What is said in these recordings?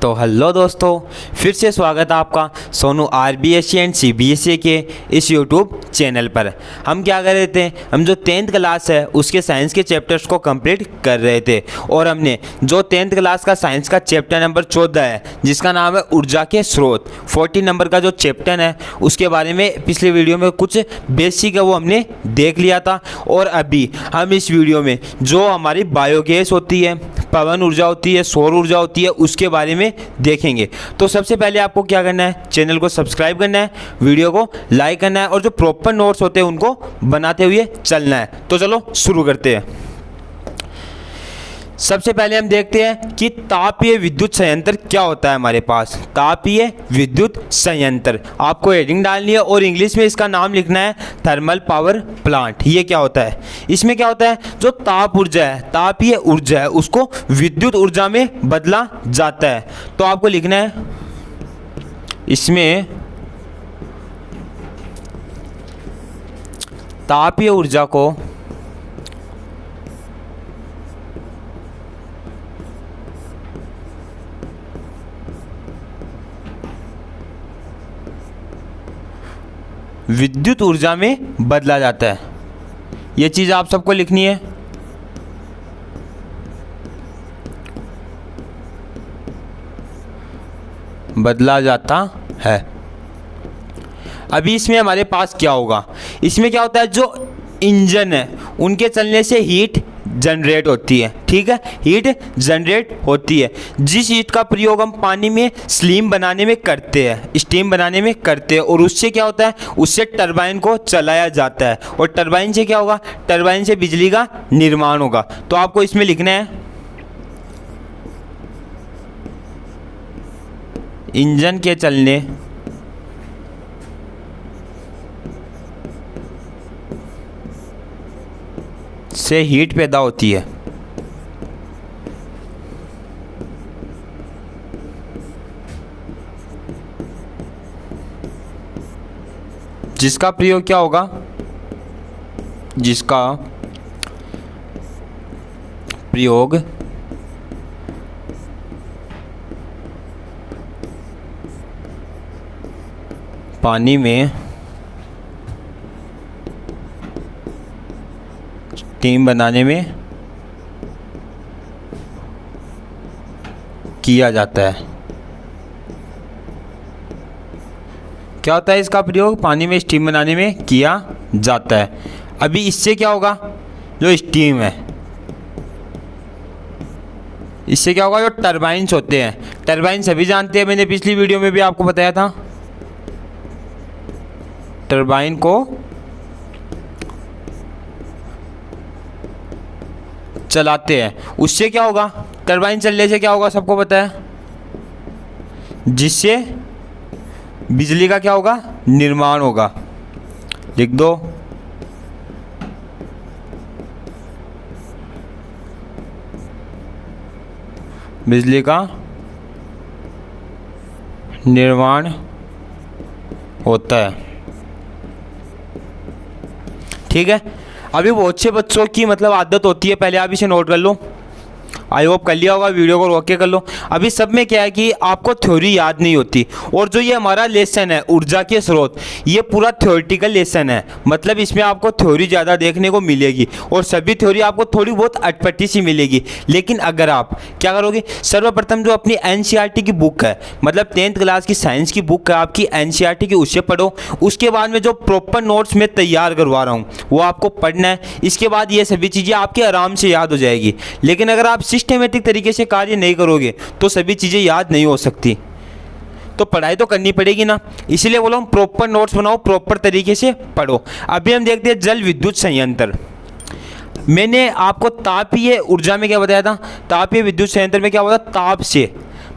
तो हेलो दोस्तों, फिर से स्वागत है आपका सोनू आरबीएससी एंड सीबीएसई के इस यूट्यूब चैनल पर। हम क्या कर रहे थे, हम जो 10th क्लास है उसके साइंस के चैप्टर्स को कंप्लीट कर रहे थे और हमने जो 10th क्लास का साइंस का चैप्टर नंबर 14 है जिसका नाम है ऊर्जा के स्रोत, 40 नंबर का जो चैप्टर है उसके बारे में पिछले वीडियो में कुछ बेसिक है वो हमने देख लिया था। और अभी हम इस वीडियो में जो हमारी बायोगैस होती है, पवन ऊर्जा होती है, सौर ऊर्जा होती है, उसके बारे में देखेंगे। तो सबसे पहले आपको क्या करना है, चैनल को सब्सक्राइब करना है, वीडियो को लाइक करना है और जो प्रॉपर नोट्स होते हैं उनको बनाते हुए चलना है। तो चलो शुरू करते हैं। सबसे पहले हम देखते हैं कि तापीय विद्युत संयंत्र क्या होता है हमारे पास। तापीय विद्युत संयंत्र आपको हेडिंग डालनी है और इंग्लिश में इसका नाम लिखना है थर्मल पावर प्लांट। ये क्या होता है, इसमें क्या होता है, जो ताप ऊर्जा है, तापीय ऊर्जा है, उसको विद्युत ऊर्जा में बदला जाता है। तो आपको लिखना है इसमें तापीय ऊर्जा को विद्युत ऊर्जा में बदला जाता है। यह चीज़ आप सबको लिखनी है। बदला जाता है। अभी इसमें हमारे पास क्या होगा, इसमें क्या होता है, जो इंजन है उनके चलने से हीट जनरेट होती है। ठीक है, हीट जनरेट होती है। जिस हीट का प्रयोग हम पानी में स्टीम बनाने में करते हैं, स्टीम बनाने में करते हैं, और उससे क्या होता है, उससे टरबाइन को चलाया जाता है और टरबाइन से क्या होगा, टरबाइन से बिजली का निर्माण होगा। तो आपको इसमें लिखना है इंजन के चलने से हीट पैदा होती है। जिसका प्रयोग क्या होगा, जिसका प्रयोग पानी में स्टीम बनाने में किया जाता है। क्या होता है, इसका प्रयोग पानी में स्टीम बनाने में किया जाता है। अभी इससे क्या होगा, जो स्टीम है, इससे क्या होगा, जो टरबाइन्स होते हैं, टरबाइन सभी जानते हैं, मैंने पिछली वीडियो में भी आपको बताया था। टरबाइन को चलाते हैं, उससे क्या होगा, टरबाइन चलने से क्या होगा सबको पता है, जिससे बिजली का क्या होगा, निर्माण होगा। लिख दो बिजली का निर्माण होता है। ठीक है, अभी बहुत से बच्चों की मतलब आदत होती है, पहले आप इसे नोट कर लो, आई होप कर लिया होगा, वीडियो को रोक के कर लो। अभी सब में क्या है कि आपको थ्योरी याद नहीं होती, और जो ये हमारा लेसन है ऊर्जा के स्रोत, ये पूरा थ्योरेटिकल लेसन है, मतलब इसमें आपको थ्योरी ज़्यादा देखने को मिलेगी और सभी थ्योरी आपको थोड़ी बहुत अटपटी सी मिलेगी। लेकिन अगर आप क्या करोगे, सर्वप्रथम जो अपनी एनसीईआरटी की बुक है, मतलब 10th क्लास की साइंस की बुक है आपकी एनसीईआरटी की, उससे पढ़ो। उसके बाद में जो प्रॉपर नोट्स मैं तैयार करवा रहा हूँ वो आपको पढ़ना है। इसके बाद ये सभी चीज़ें आपके आराम से याद हो जाएगी। लेकिन अगर आप सिस्टमेटिक तरीके से कार्य नहीं करोगे तो सभी चीज़ें याद नहीं हो सकती। तो पढ़ाई तो करनी पड़ेगी ना, इसलिए बोलो हम प्रॉपर नोट्स बनाओ, प्रॉपर तरीके से पढ़ो। अभी हम देखते हैं जल विद्युत संयंत्र। मैंने आपको तापीय ऊर्जा में क्या बताया था, तापीय विद्युत संयंत्र में क्या होता है, ताप से,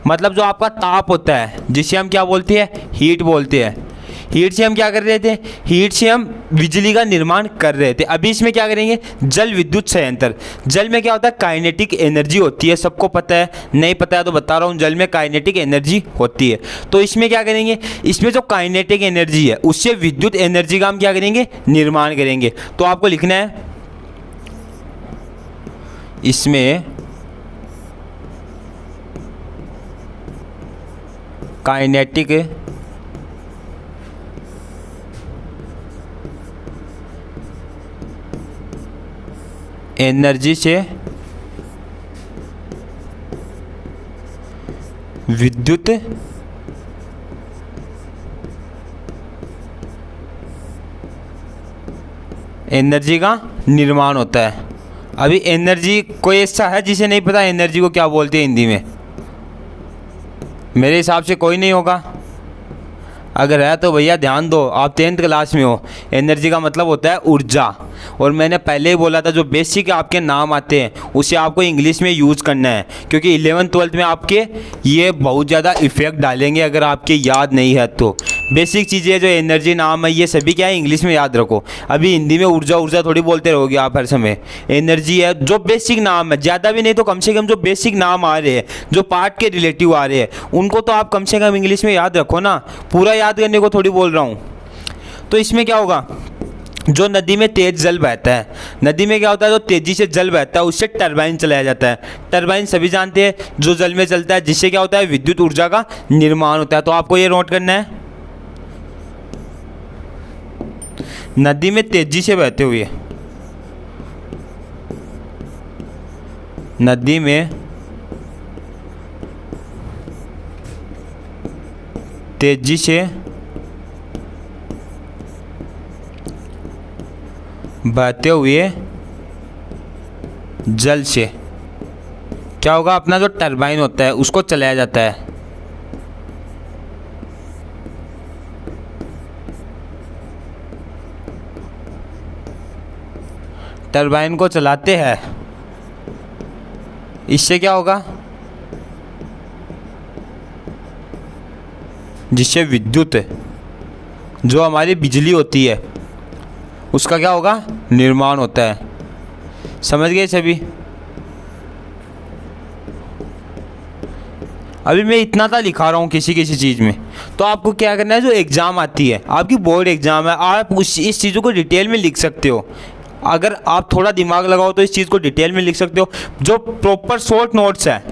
मतलब जो आपका ताप होता है जिसे हम क्या बोलते हैं, हीट बोलते हैं। हीट से हम क्या कर रहे थे, हीट से हम बिजली का निर्माण कर रहे थे। अभी इसमें क्या करेंगे, जल विद्युत संयंत्र। जल में क्या होता है, काइनेटिक एनर्जी होती है, सबको पता है, नहीं पता है तो बता रहा हूँ, जल में काइनेटिक एनर्जी होती है। तो इसमें क्या करेंगे, इसमें जो काइनेटिक एनर्जी है उससे विद्युत एनर्जी का हम क्या करेंगे, निर्माण करेंगे। तो आपको लिखना है इसमें काइनेटिक एनर्जी से विद्युत एनर्जी का निर्माण होता है। अभी एनर्जी, कोई ऐसा है जिसे नहीं पता एनर्जी को क्या बोलते हैं हिंदी में? मेरे हिसाब से कोई नहीं होगा। अगर है तो भैया ध्यान दो, आप 10th क्लास में हो। एनर्जी का मतलब होता है ऊर्जा। और मैंने पहले ही बोला था जो बेसिक आपके नाम आते हैं उसे आपको इंग्लिश में यूज़ करना है, क्योंकि 11th 12th में आपके ये बहुत ज़्यादा इफ़ेक्ट डालेंगे अगर आपके याद नहीं है तो। बेसिक चीज़ें जो एनर्जी नाम है ये सभी क्या है इंग्लिश में याद रखो। अभी हिंदी में ऊर्जा ऊर्जा थोड़ी बोलते रहोगे आप हर समय। एनर्जी है जो बेसिक नाम है, ज़्यादा भी नहीं तो कम से कम जो बेसिक नाम आ रहे हैं, जो पार्ट के रिलेटिव आ रहे हैं, उनको तो आप कम से कम इंग्लिश में याद रखो ना। पूरा याद करने को थोड़ी बोल रहा हूँ। तो इसमें क्या होगा, जो नदी में तेज जल बहता है, नदी में क्या होता है जो तेज़ी से जल बहता है उससे टरबाइन चलाया जाता है। टरबाइन सभी जानते हैं जो जल में चलता है, जिससे क्या होता है विद्युत ऊर्जा का निर्माण होता है। तो आपको ये नोट करना है, नदी में तेजी से बहते हुए, नदी में तेजी से बहते हुए जल से क्या होगा, अपना जो टरबाइन होता है उसको चलाया जाता है। टरबाइन को चलाते हैं, इससे क्या होगा, जिससे विद्युत जो हमारी बिजली होती है उसका क्या होगा, निर्माण होता है। समझ गए सभी? अभी मैं इतना सा लिखा रहा हूँ किसी किसी चीज़ में, तो आपको क्या करना है, जो एग्ज़ाम आती है आपकी बोर्ड एग्ज़ाम है, आप इस चीज़ों को डिटेल में लिख सकते हो। अगर आप थोड़ा दिमाग लगाओ तो इस चीज़ को डिटेल में लिख सकते हो। जो प्रॉपर शॉर्ट नोट्स है,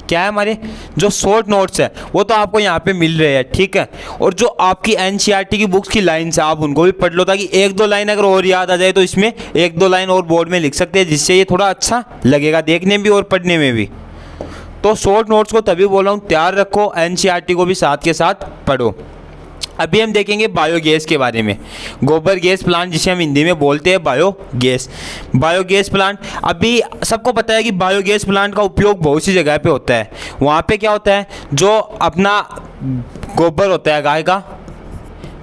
क्या है हमारे जो शॉर्ट नोट्स है वो तो आपको यहाँ पे मिल रहे हैं, ठीक है। और जो आपकी एनसीईआरटी की बुक्स की लाइन्स है आप उनको भी पढ़ लो, ताकि एक दो लाइन अगर और याद आ जाए तो इसमें एक दो लाइन और बोर्ड में लिख सकते हैं, जिससे ये थोड़ा अच्छा लगेगा देखने में भी और पढ़ने में भी। तो शॉर्ट नोट्स को तभी बोल रहा हूँ तैयार रखो, एनसीईआरटी को भी साथ के साथ पढ़ो। अभी हम देखेंगे बायोगैस के बारे में। गोबर गैस प्लांट जिसे हम हिंदी में बोलते हैं बायोगैस। बायोगैस प्लांट, अभी सबको पता है कि बायोगैस प्लांट का उपयोग बहुत सी जगह पे होता है। वहाँ पे क्या होता है, जो अपना गोबर होता है गाय का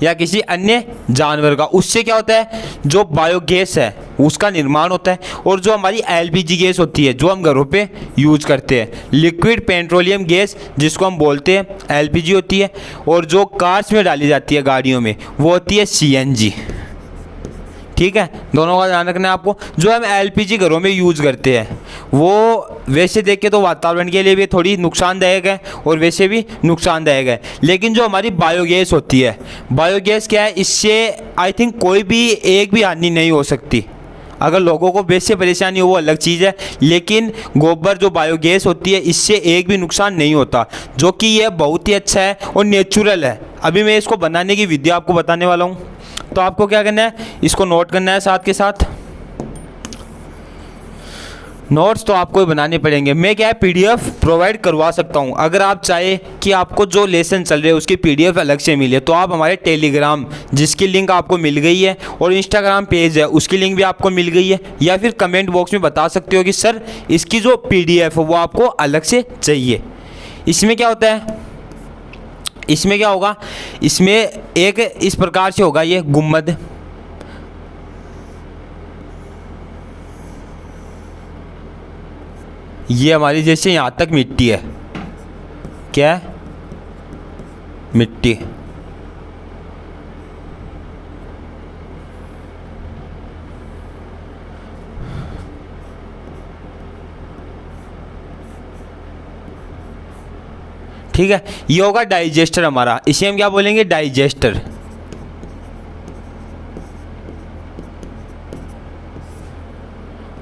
या किसी अन्य जानवर का, उससे क्या होता है जो बायोगैस है उसका निर्माण होता है। और जो हमारी एलपीजी गैस होती है जो हम घरों पे यूज़ करते हैं, लिक्विड पेट्रोलियम गैस जिसको हम बोलते हैं एलपीजी होती है। और जो कार्स में डाली जाती है गाड़ियों में वो होती है सीएनजी, ठीक है। दोनों का ध्यान रखना है आपको। जो हम एलपीजी घरों में यूज़ करते हैं वो वैसे देख के तो वातावरण के लिए भी थोड़ी नुकसानदायक है और वैसे भी नुकसानदायक है। लेकिन जो हमारी बायोगैस होती है, बायोगैस क्या है, इससे आई थिंक कोई भी एक भी हानि नहीं हो सकती। अगर लोगों को वैसे परेशानी हो वो अलग चीज़ है, लेकिन गोबर जो बायोगैस होती है इससे एक भी नुकसान नहीं होता, जो कि यह बहुत ही अच्छा है और नेचुरल है। अभी मैं इसको बनाने की विधि आपको बताने वाला हूँ। तो आपको क्या करना है, इसको नोट करना है साथ के साथ। नोट्स तो आपको ही बनाने पड़ेंगे। मैं क्या है पीडीएफ प्रोवाइड करवा सकता हूं। अगर आप चाहे कि आपको जो लेसन चल रहे हैं उसकी पीडीएफ अलग से मिले तो आप हमारे टेलीग्राम जिसकी लिंक आपको मिल गई है और इंस्टाग्राम पेज है उसकी लिंक भी आपको मिल गई है, या फिर कमेंट बॉक्स में बता सकते हो कि सर इसकी जो पीडीएफ है वो आपको अलग से चाहिए। इसमें क्या होता है, इसमें क्या होगा, इसमें एक इस प्रकार से होगा ये गुम्बद, ये हमारी जैसे यहाँ तक मिट्टी है, क्या है, मिट्टी। ठीक है, ये होगा डाइजेस्टर हमारा, इसे हम क्या बोलेंगे, डाइजेस्टर।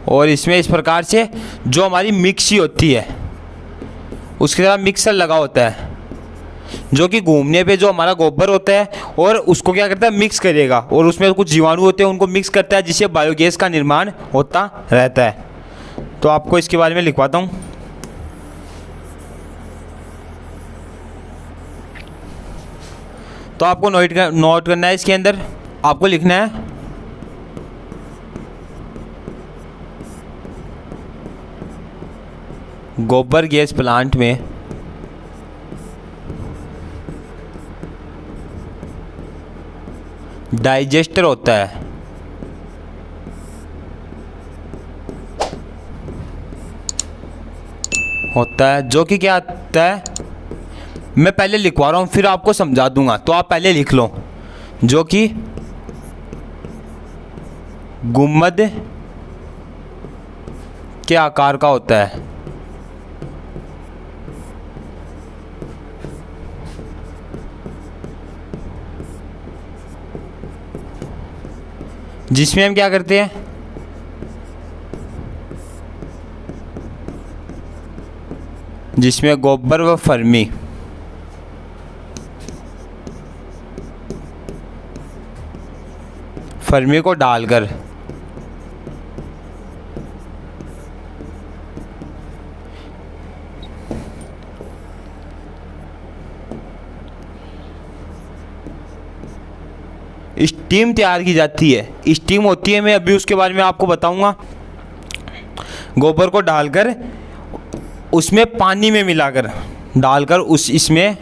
और इसमें इस प्रकार से जो हमारी मिक्सी होती है उसके साथ मिक्सर लगा होता है, जो कि घूमने पे जो हमारा गोबर होता है और उसको क्या करता है, मिक्स करेगा, और उसमें कुछ जीवाणु होते हैं उनको मिक्स करता है, जिससे बायोगैस का निर्माण होता रहता है। तो आपको इसके बारे में लिखवाता हूँ। तो आपको नोट करना है, इसके अंदर आपको लिखना है गोबर गैस प्लांट में डाइजेस्टर होता है। जो कि क्या होता है, मैं पहले लिखवा रहा हूँ फिर आपको समझा दूंगा, तो आप पहले लिख लो। जो कि गुम्बद के आकार का होता है। जिसमें हम क्या करते हैं, जिसमें गोबर व फर्मी को डालकर स्टीम तैयार की जाती है। स्टीम होती है, मैं अभी उसके बारे में आपको बताऊंगा। गोबर को डालकर उसमें पानी में मिलाकर डालकर इसमें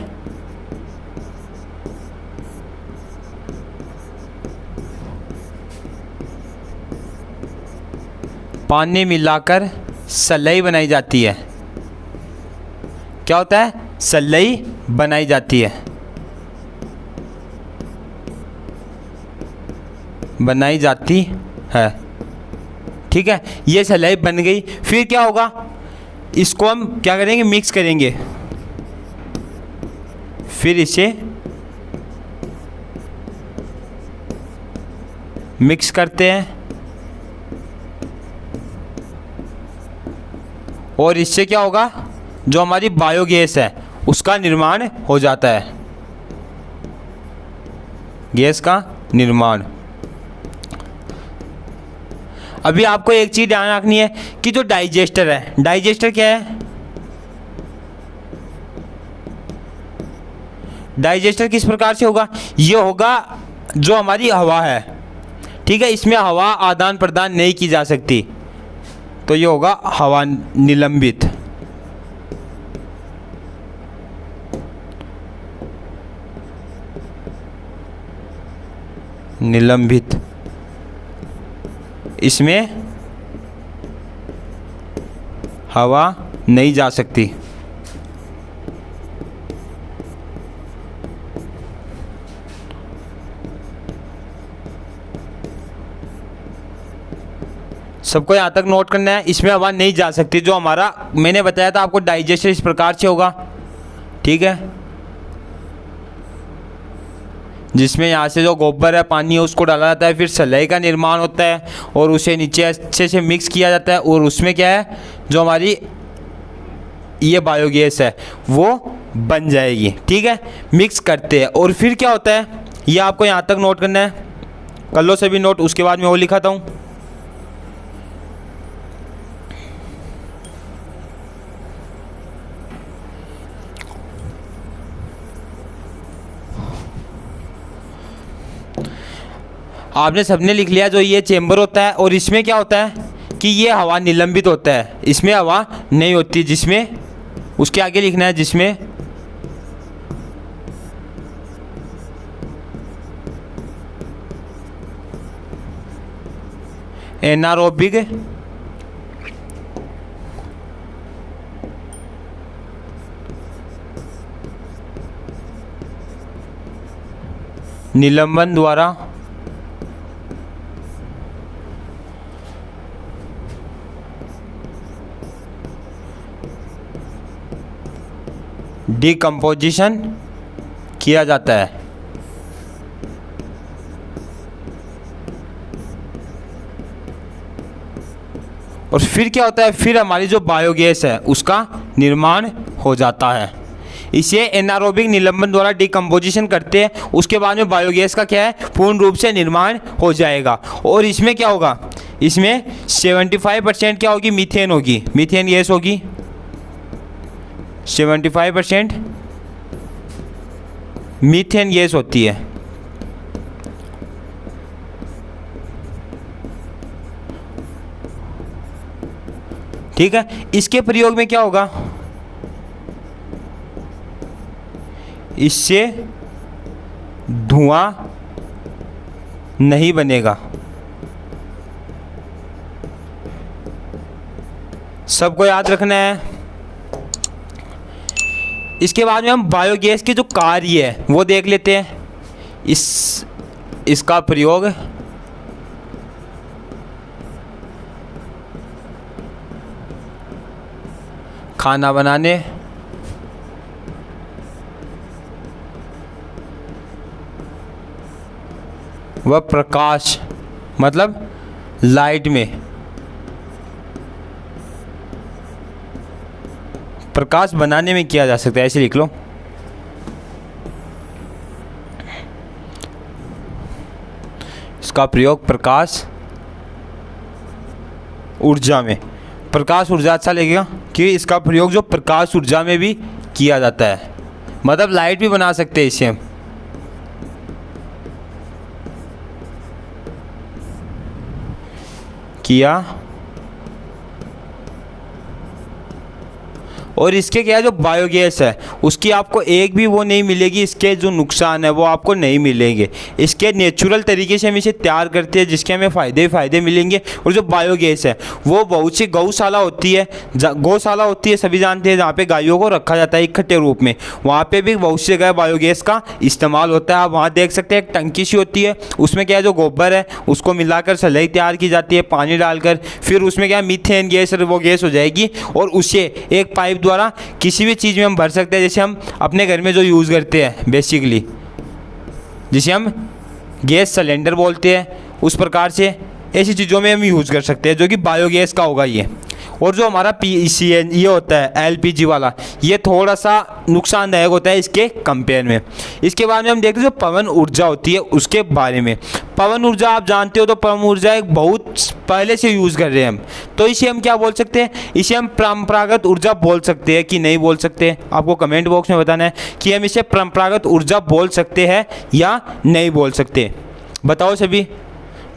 पानी मिलाकर सलाई बनाई जाती है। क्या होता है, सलाई बनाई जाती है। ठीक है, ये सलाई बन गई। फिर क्या होगा, इसको हम क्या करेंगे, मिक्स करेंगे। फिर इसे मिक्स करते हैं और इससे क्या होगा, जो हमारी बायोगैस है उसका निर्माण हो जाता है। गैस का निर्माण। अभी आपको एक चीज़ ध्यान रखनी है कि जो डाइजेस्टर है, डाइजेस्टर क्या है, डाइजेस्टर किस प्रकार से होगा, ये होगा जो हमारी हवा है, ठीक है, इसमें हवा आदान प्रदान नहीं की जा सकती, तो ये होगा हवा निलंबित। इसमें हवा नहीं जा सकती। सबको यहाँ तक नोट करना है, इसमें हवा नहीं जा सकती। जो हमारा मैंने बताया था आपको, डाइजेस्टर इस प्रकार से होगा, ठीक है, जिसमें यहाँ से जो गोबर है, पानी है, उसको डाला जाता है, फिर सलाई का निर्माण होता है और उसे नीचे अच्छे से मिक्स किया जाता है, और उसमें क्या है, जो हमारी ये बायोगैस है वो बन जाएगी। ठीक है, मिक्स करते हैं और फिर क्या होता है, ये आपको यहाँ तक नोट करना है। कर लो सभी नोट, उसके बाद मैं वो लिखाता हूँ। आपने सबने लिख लिया। जो ये चेंबर होता है और इसमें क्या होता है कि ये हवा निलंबित होता है, इसमें हवा नहीं होती, जिसमें उसके आगे लिखना है, जिसमें एनारोबिक निलंबन द्वारा डिकम्पोजिशन किया जाता है। और फिर क्या होता है, फिर हमारी जो बायोगैस है उसका निर्माण हो जाता है। इसे एनारोबिक निलंबन द्वारा डिकम्पोजिशन करते हैं, उसके बाद में बायोगैस का क्या है, पूर्ण रूप से निर्माण हो जाएगा। और इसमें क्या होगा, इसमें 75% क्या होगी, मीथेन होगी, मीथेन गैस होगी, 75% मीथेन गैस होती है। ठीक है, इसके प्रयोग में क्या होगा, इससे धुआं नहीं बनेगा। सबको याद रखना है। इसके बाद में हम बायोगैस के जो कार्य है वो देख लेते हैं। इसका प्रयोग खाना बनाने, व प्रकाश मतलब लाइट में, प्रकाश बनाने में किया जा सकता है, ऐसे लिख लो। इसका प्रयोग प्रकाश ऊर्जा में, प्रकाश ऊर्जा अच्छा लगेगा कि इसका प्रयोग जो प्रकाश ऊर्जा में भी किया जाता है, मतलब लाइट भी बना सकते हैं इससे हम। किया। और इसके क्या है, जो बायोगैस है उसकी आपको एक भी वो नहीं मिलेगी, इसके जो नुकसान है वो आपको नहीं मिलेंगे। इसके नेचुरल तरीके से हम इसे तैयार करते हैं जिसके हमें फ़ायदे मिलेंगे। और जो बायोगैस है वो बहुत सी गौशाला होती है, गौशाला होती है, सभी जानते हैं, जहाँ पे गायों को रखा जाता है इकट्ठे रूप में, वहाँ पे भी बहुत सी जगह बायोगैस का इस्तेमाल होता है। आप वहाँ देख सकते हैं एक टंकी सी होती है, उसमें क्या है, जो गोबर है उसको मिलाकर सलाई तैयार की जाती है पानी डालकर, फिर उसमें क्या है, मीथेन गैस, वो गैस हो जाएगी और उसे एक पाइप द्वारा किसी भी चीज़ में हम भर सकते हैं। जैसे हम अपने घर में जो यूज़ करते हैं बेसिकली, जिसे हम गैस सिलेंडर बोलते हैं, उस प्रकार से ऐसी चीज़ों में हम यूज़ कर सकते हैं, जो कि बायोगैस का होगा ये। और जो हमारा ये होता है एलपीजी वाला, ये थोड़ा सा नुकसानदायक होता है इसके कंपेयर में। इसके बाद में हम देखते हैं जो पवन ऊर्जा होती है उसके बारे में। पवन ऊर्जा आप जानते हो, तो पवन ऊर्जा एक बहुत पहले से यूज़ कर रहे हैं हम, तो इसे हम क्या बोल सकते हैं, इसे हम परंपरागत ऊर्जा बोल सकते हैं कि नहीं बोल सकते। आपको कमेंट बॉक्स में बताना है कि हम इसे परंपरागत ऊर्जा बोल सकते हैं या नहीं बोल सकते। बताओ, सभी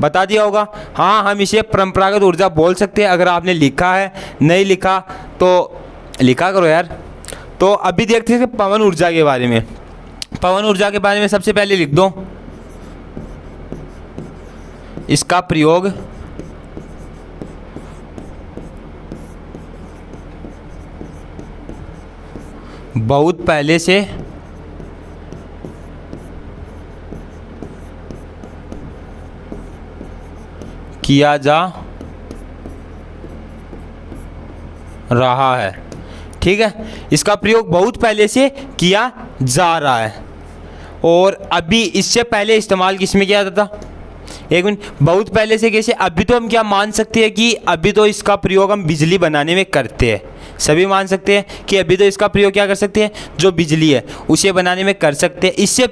बता दिया होगा। हाँ, हम इसे परंपरागत ऊर्जा बोल सकते हैं। अगर आपने लिखा है, नहीं लिखा तो लिखा करो यार। तो अभी देखते हैं पवन ऊर्जा के बारे में। पवन ऊर्जा के बारे में सबसे पहले लिख दो, इसका प्रयोग बहुत पहले से किया जा रहा है। ठीक है, इसका प्रयोग बहुत पहले से किया जा रहा है। और अभी इससे पहले इस्तेमाल किस में किया जाता था, एक मिनट, बहुत पहले से कैसे, अभी तो हम क्या मान सकते हैं कि अभी तो इसका प्रयोग हम बिजली बनाने में करते हैं। सभी मान सकते हैं कि अभी तो इसका प्रयोग क्या कर सकते हैं, जो बिजली है उसे बनाने में कर सकते हैं। इससे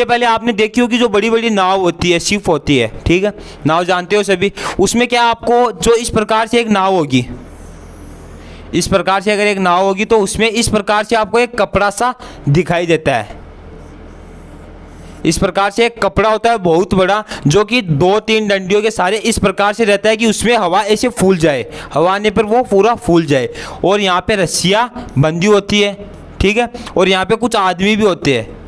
पहले आपने देखी होगी जो बड़ी बड़ी नाव होती है, शिप होती है, ठीक है, नाव जानते हो सभी। उसमें क्या आपको जो इस प्रकार से एक नाव होगी, इस प्रकार से अगर एक नाव होगी तो उसमें इस प्रकार से आपको एक कपड़ा सा दिखाई देता है। इस प्रकार से एक कपड़ा होता है बहुत बड़ा, जो कि 2-3 डंडियों के सारे इस प्रकार से रहता है कि उसमें हवा ऐसे फूल जाए, हवा आने पर वो पूरा फूल जाए। और यहाँ पे रस्सियाँ बंधी होती है, ठीक है, और यहाँ पे कुछ आदमी भी होते हैं,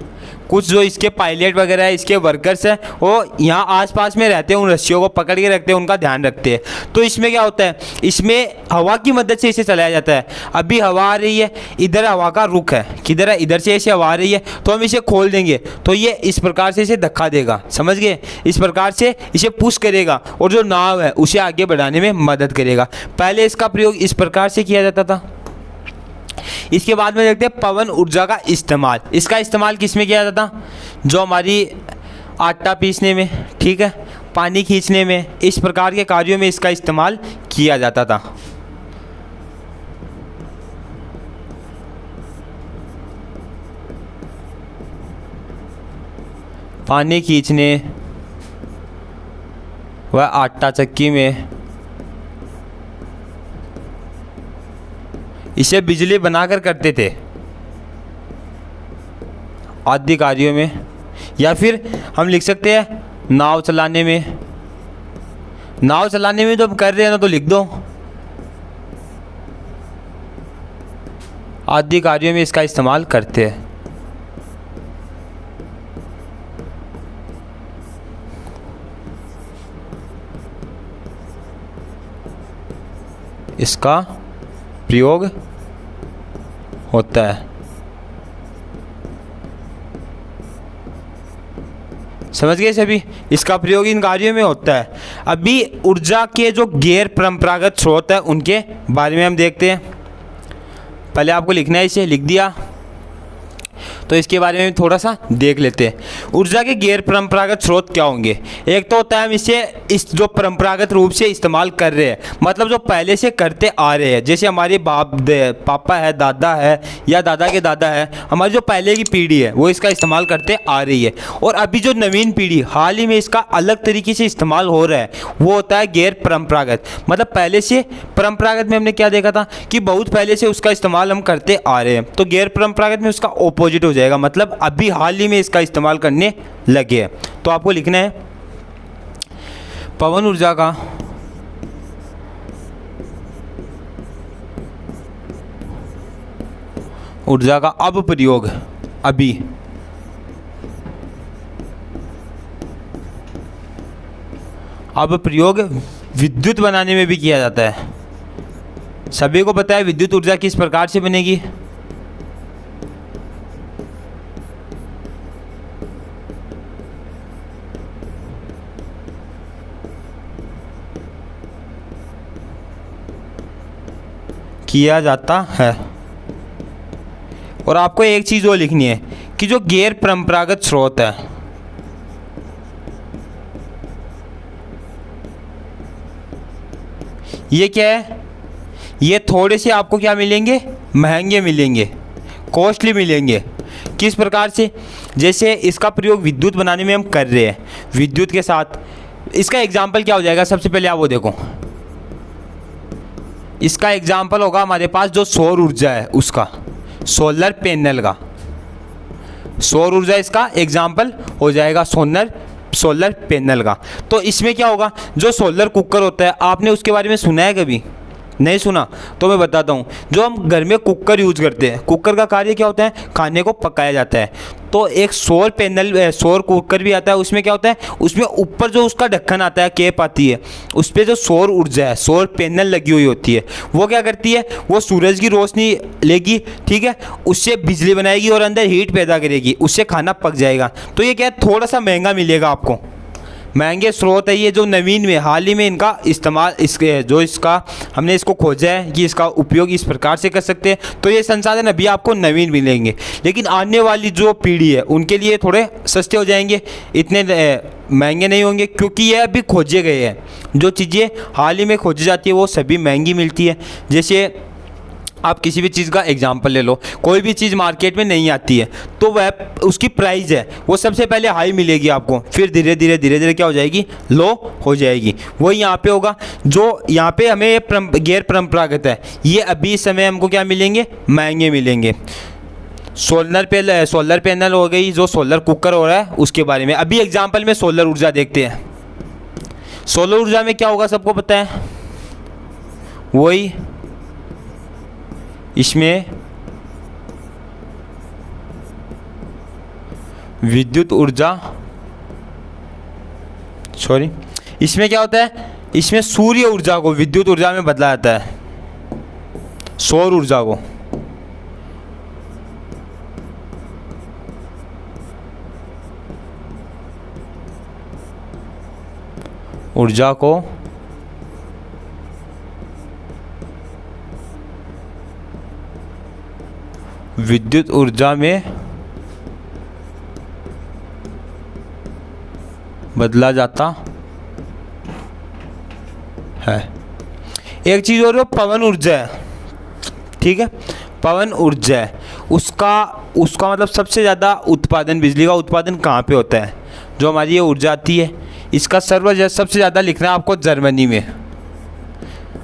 कुछ जो इसके पायलट वगैरह है, इसके वर्कर्स हैं, वो यहाँ आसपास में रहते हैं, उन रस्सियों को पकड़ के रखते हैं, उनका ध्यान रखते हैं। तो इसमें क्या होता है, इसमें हवा की मदद से इसे चलाया जाता है। अभी हवा आ रही है, इधर हवा का रुख है, किधर है, इधर से ऐसे हवा आ रही है, तो हम इसे खोल देंगे तो ये इस प्रकार से इसे धक्का देगा, समझ गए, इस प्रकार से इसे पुश करेगा और जो नाव है उसे आगे बढ़ाने में मदद करेगा। पहले इसका प्रयोग इस प्रकार से किया जाता था। इसके बाद में देखते हैं पवन ऊर्जा का इस्तेमाल। इसका इस्तेमाल किस में किया जाता था, जो हमारी आटा पीसने में, ठीक है, पानी खींचने में, इस प्रकार के कार्यों में इसका इस्तेमाल किया जाता था। पानी खींचने व आटा चक्की में इसे बिजली बनाकर करते थे आदि कार्यों में। या फिर हम लिख सकते हैं नाव चलाने में। नाव चलाने में तो हम कर रहे हैं ना, तो लिख दो आदि कार्यों में इसका इस्तेमाल करते हैं। इसका प्रयोग होता है। समझ गए सभी? इसका प्रयोग इन कार्यों में होता है। अभी ऊर्जा के जो गैर परंपरागत स्रोत है उनके बारे में हम देखते हैं। पहले आपको लिखना है, इसे लिख दिया, तो इसके बारे में थोड़ा सा देख लेते हैं। ऊर्जा के गैर परंपरागत स्रोत क्या होंगे? एक तो होता है हम इसे जो परंपरागत रूप से इस्तेमाल कर रहे हैं, मतलब जो पहले से करते आ रहे हैं, जैसे हमारे पापा है, दादा है या दादा के दादा है, हमारी जो पहले की पीढ़ी है वो इसका इस्तेमाल करते आ रही है। और अभी जो नवीन पीढ़ी हाल ही में इसका अलग तरीके से इस्तेमाल हो रहा है वो होता है गैर परंपरागत। मतलब पहले से परंपरागत में हमने क्या देखा था कि बहुत पहले से उसका इस्तेमाल हम करते आ रहे हैं, तो गैर परंपरागत में उसका ऑपोजिट हो जाएगा, मतलब अभी हाल ही में इसका इस्तेमाल करने लगे हैं। तो आपको लिखना है पवन ऊर्जा का अब प्रयोग अभी विद्युत बनाने में भी किया जाता है। सभी को पता है विद्युत ऊर्जा किस प्रकार से बनेगी। किया जाता है। और आपको एक चीज़ और लिखनी है कि जो गैर परंपरागत स्रोत है, ये क्या है? ये थोड़े से आपको क्या मिलेंगे? महंगे मिलेंगे, कॉस्टली मिलेंगे। किस प्रकार से? जैसे इसका प्रयोग विद्युत बनाने में हम कर रहे हैं, विद्युत के साथ इसका एग्जाम्पल क्या हो जाएगा? सबसे पहले आप वो देखो, इसका एग्जाम्पल होगा हमारे पास जो सौर ऊर्जा है उसका, सोलर पैनल का। सौर ऊर्जा इसका एग्जाम्पल हो जाएगा सोलर पैनल का। तो इसमें क्या होगा? जो सोलर कुकर होता है, आपने उसके बारे में सुना है कभी? नहीं सुना तो मैं बताता हूँ। जो हम घर में कुकर यूज करते हैं, कुकर का कार्य क्या होता है? खाने को पकाया जाता है। तो एक सौर कुकर भी आता है। उसमें क्या होता है? उसमें ऊपर जो उसका ढक्कन आता है, कैप आती है, उस पर जो सौर ऊर्जा है, सौर पैनल लगी हुई होती है, वो क्या करती है? वो सूरज की रोशनी लेगी, ठीक है, उससे बिजली बनाएगी और अंदर हीट पैदा करेगी, उससे खाना पक जाएगा। तो ये क्या है? थोड़ा सा महंगा मिलेगा आपको, महंगे स्रोत है ये जो नवीन में हाल ही में इनका इस्तेमाल हमने इसको खोजा है कि इसका उपयोग इस प्रकार से कर सकते हैं। तो ये संसाधन अभी आपको नवीन मिलेंगे, लेकिन आने वाली जो पीढ़ी है उनके लिए थोड़े सस्ते हो जाएंगे, इतने महंगे नहीं होंगे, क्योंकि ये अभी खोजे गए हैं। जो चीज़ें हाल ही में खोजी जाती है वो सभी महंगी मिलती है। जैसे आप किसी भी चीज़ का एग्जाम्पल ले लो, कोई भी चीज़ मार्केट में नहीं आती है तो वह उसकी प्राइस है वो सबसे पहले हाई मिलेगी आपको, फिर धीरे धीरे क्या हो जाएगी? लो हो जाएगी। वही यहाँ पे होगा। जो यहाँ पे हमें गैर परंपरागत है, ये अभी इस समय हमको क्या मिलेंगे? महंगे मिलेंगे। सोलर पैनल हो गई, जो सोलर कुकर हो रहा है उसके बारे में। अभी एग्जाम्पल में सोलर ऊर्जा देखते हैं। सोलर ऊर्जा में क्या होगा? सबको पता है, वही इसमें विद्युत ऊर्जा इसमें क्या होता है? इसमें सूर्य ऊर्जा को विद्युत ऊर्जा में बदला जाता है, सौर ऊर्जा को। विद्युत ऊर्जा में बदला जाता है। एक चीज़ और पवन ऊर्जा है, ठीक है, पवन ऊर्जा है, उसका मतलब सबसे ज़्यादा उत्पादन, बिजली का उत्पादन कहाँ पे होता है? जो हमारी ये ऊर्जा आती है, इसका सबसे ज़्यादा लिखना है आपको जर्मनी में,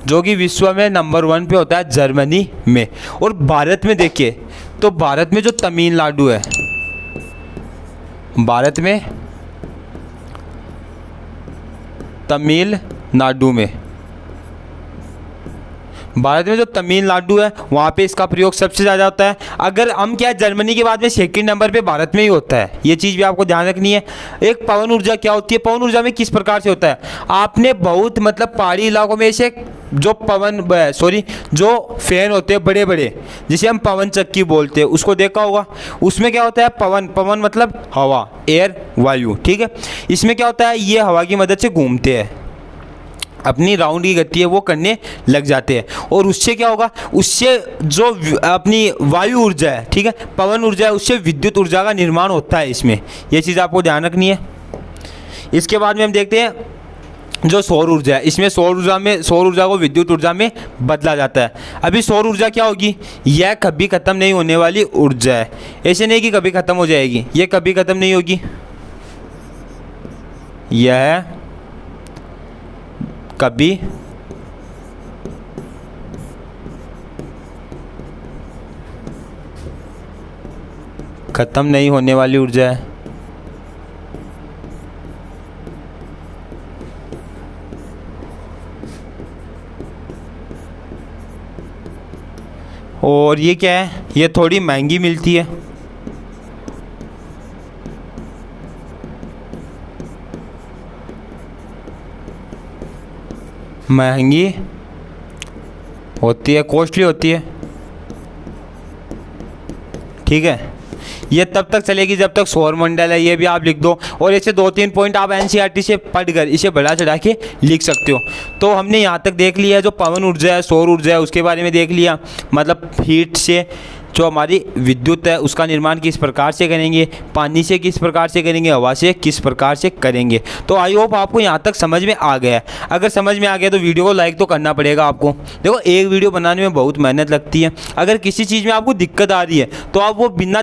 जो कि विश्व में नंबर 1 पे होता है जर्मनी में। और भारत में देखिए तो भारत में जो तमिलनाडु है, भारत में तमिलनाडु में जो तमिलनाडु है वहाँ पे इसका प्रयोग सबसे ज़्यादा होता है। अगर हम क्या है, जर्मनी के बाद में सेकंड नंबर पे भारत में ही होता है। ये चीज़ भी आपको ध्यान रखनी है। एक पवन ऊर्जा क्या होती है, पवन ऊर्जा में किस प्रकार से होता है, आपने बहुत मतलब पहाड़ी इलाकों में से जो फैन होते हैं बड़े बड़े, जिसे हम पवन चक्की बोलते हैं, उसको देखा होगा। उसमें क्या होता है, पवन मतलब हवा, एयर, वायु, ठीक है। इसमें क्या होता है, ये हवा की मदद से घूमते हैं, अपनी राउंड की गति है वो करने लग जाते हैं। और उससे क्या होगा, उससे जो अपनी वायु ऊर्जा है, ठीक है, पवन ऊर्जा है, उससे विद्युत ऊर्जा का निर्माण होता है इसमें। ये चीज़ आपको ध्यान रखनी है। इसके बाद में हम देखते हैं जो सौर ऊर्जा है। इसमें सौर ऊर्जा को विद्युत ऊर्जा में बदला जाता है। अभी सौर ऊर्जा क्या होगी, यह कभी ख़त्म नहीं होने वाली ऊर्जा है। ऐसे नहीं कि कभी ख़त्म हो जाएगी, यह कभी ख़त्म नहीं होगी, यह कभी खत्म नहीं होने वाली ऊर्जा है। और ये क्या है, ये थोड़ी महंगी मिलती है। महंगी होती है, कॉस्टली होती है, ठीक है। ये तब तक चलेगी जब तक सौर मंडल है, ये भी आप लिख दो। और ऐसे 2-3 पॉइंट आप एनसीईआरटी से पढ़कर इसे बढ़ा चढ़ा के लिख सकते हो। तो हमने यहाँ तक देख लिया है जो पवन ऊर्जा है, सौर ऊर्जा है, उसके बारे में देख लिया। मतलब हीट से जो हमारी विद्युत है उसका निर्माण किस प्रकार से करेंगे, पानी से किस प्रकार से करेंगे, हवा से किस प्रकार से करेंगे। तो आई होप आपको यहाँ तक समझ में आ गया है। अगर समझ में आ गया तो वीडियो को लाइक तो करना पड़ेगा आपको। देखो एक वीडियो बनाने में बहुत मेहनत लगती है। अगर किसी चीज़ में आपको दिक्कत आ रही है तो आप वो बिना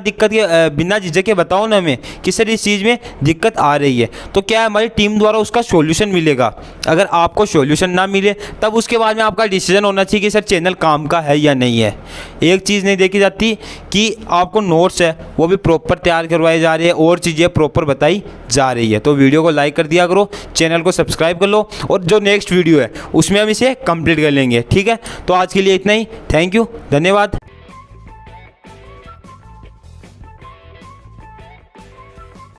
झिझक के बताओ ना हमें कि सर इस चीज़ में दिक्कत आ रही है, तो क्या हमारी टीम द्वारा उसका सोल्यूशन मिलेगा। अगर आपको सोल्यूशन ना मिले तब उसके बाद में आपका डिसीजन होना चाहिए कि सर चैनल काम का है या नहीं है। एक चीज़ नहीं देखी जाती कि आपको नोट्स है वो भी प्रॉपर तैयार करवाए जा रहे हैं और चीज़ें प्रॉपर बताई जा रही है। तो वीडियो को लाइक कर दिया करो, चैनल को सब्सक्राइब कर लो, और जो नेक्स्ट वीडियो है उसमें हम इसे कंप्लीट कर लेंगे, ठीक है। तो आज के लिए इतना ही। थैंक यू, धन्यवाद।